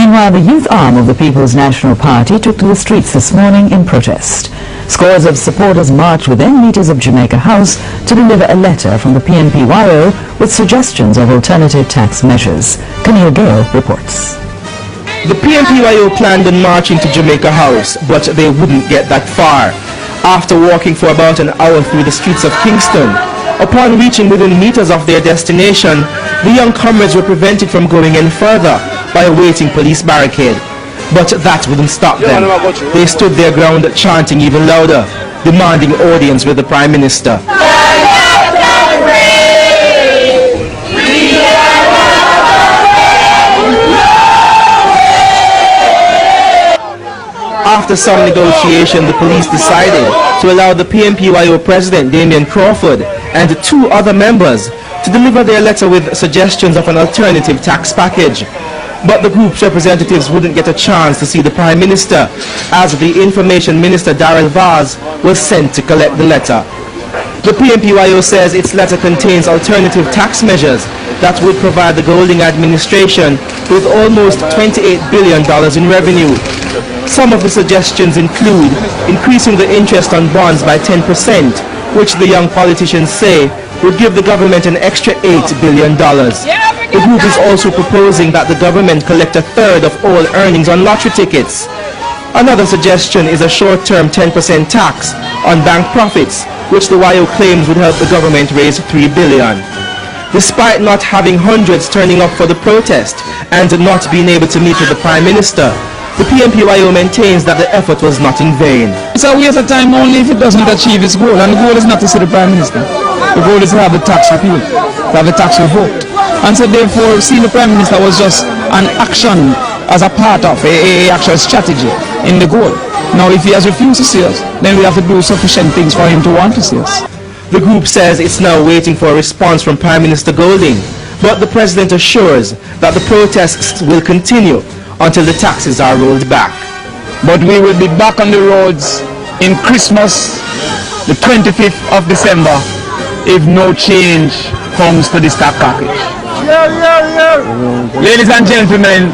Meanwhile, the youth arm of the People's National Party took to the streets this morning in protest. Scores of supporters marched within meters of Jamaica House to deliver a letter from the PNP-YO with suggestions of alternative tax measures. Camille Gale reports. The PNP-YO planned on marching to Jamaica House, but they wouldn't get that far. After walking for about an hour through the streets of Kingston, upon reaching within meters of their destination, the young comrades were prevented from going any further by a waiting police barricade. But that wouldn't stop them. They stood their ground chanting even louder, demanding audience with the Prime Minister. After some negotiation, the police decided to allow the PNP-YO President Damion Crawford and 2 other members to deliver their letter with suggestions of an alternative tax package. But the group's representatives wouldn't get a chance to see the Prime Minister, as the Information Minister Darrell Vaz was sent to collect the letter. The PNP-YO says its letter contains alternative tax measures that would provide the Golding administration with almost $28 billion in revenue. Some of the suggestions include increasing the interest on bonds by 10%, which the young politicians say would give the government an extra $8 billion. The group is also proposing that the government collect a third of all earnings on lottery tickets. Another suggestion is a short-term 10% tax on bank profits, which the YO claims would help the government raise $3 billion. Despite not having hundreds turning up for the protest and not being able to meet with the Prime Minister, the PNP-YO maintains that the effort was not in vain. It's a waste of time only if it doesn't achieve its goal, and the goal is not to see the Prime Minister. The goal is to have the tax repealed, to have the tax revoked. And so therefore, seeing the Prime Minister was just an action as a part of a actual strategy in the goal. Now if he has refused to see us, then we have to do sufficient things for him to want to see us. The group says it's now waiting for a response from Prime Minister Golding, but the President assures that the protests will continue until the taxes are rolled back. But we will be back on the roads in Christmas, the 25th of December, if no change comes to this tax package. Ladies and gentlemen,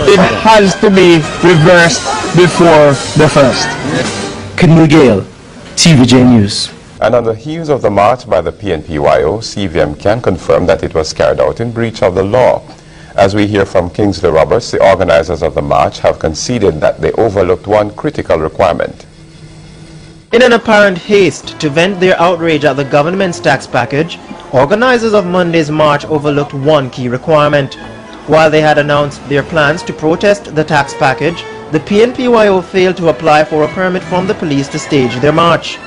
it has to be reversed before the 1st. Camille Gale, TVJ News. And on the heels of the march by the PNP-YO, CVM can confirm that it was carried out in breach of the law. As we hear from Kingsley Roberts, the organizers of the march have conceded that they overlooked one critical requirement. In an apparent haste to vent their outrage at the government's tax package, organizers of Monday's march overlooked one key requirement. While they had announced their plans to protest the tax package, the PNP-YO failed to apply for a permit from the police to stage their march.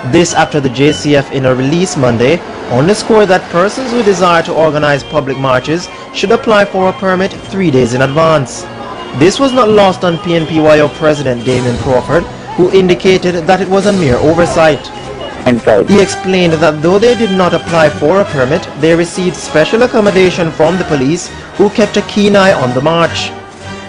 This after the JCF in a release Monday underscored that persons who desire to organize public marches should apply for a permit 3 days in advance. This was not lost on PNP-YO President Damion Crawford, who indicated that it was a mere oversight. He explained that though they did not apply for a permit, they received special accommodation from the police, who kept a keen eye on the march.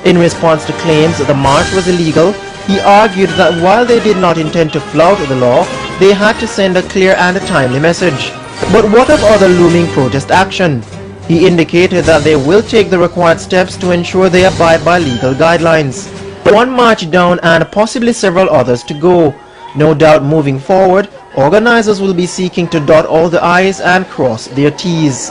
In response to claims that the march was illegal, he argued that while they did not intend to flout the law, they had to send a clear and timely message. But what of other looming protest action? He indicated that they will take the required steps to ensure they abide by legal guidelines. One march down and possibly several others to go. No doubt moving forward, organizers will be seeking to dot all the I's and cross their T's.